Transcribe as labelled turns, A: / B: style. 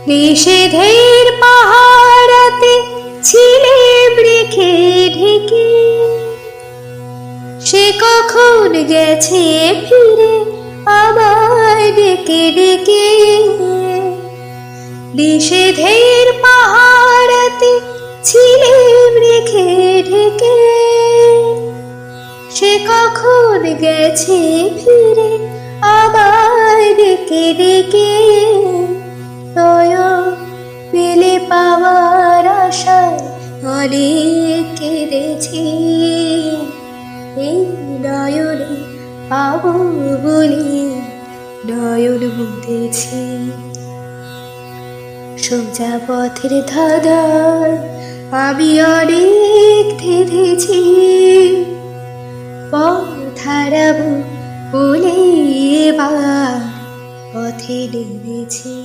A: নিষেধের পাহারাতে ছিলে রেখে ঢেকে, সে কখন গেছে ফিরে আবার ডেকে ডেকে। নিষেধের পাহারাতে ছিলে রেখে ঢেকে, সে কখন গেছে ফিরে আবার ডেকে ডেকে। নয়ন পেলে পাওয়ার আশায় অনেক কেঁদেছি, এই নয়নে পাবো বলে নয়ন মুদেছি। সোজা পথের ধাঁধায় আমি অনেক থেমেছি, পথ হারাবো বলে এবার পথে নেমেছি।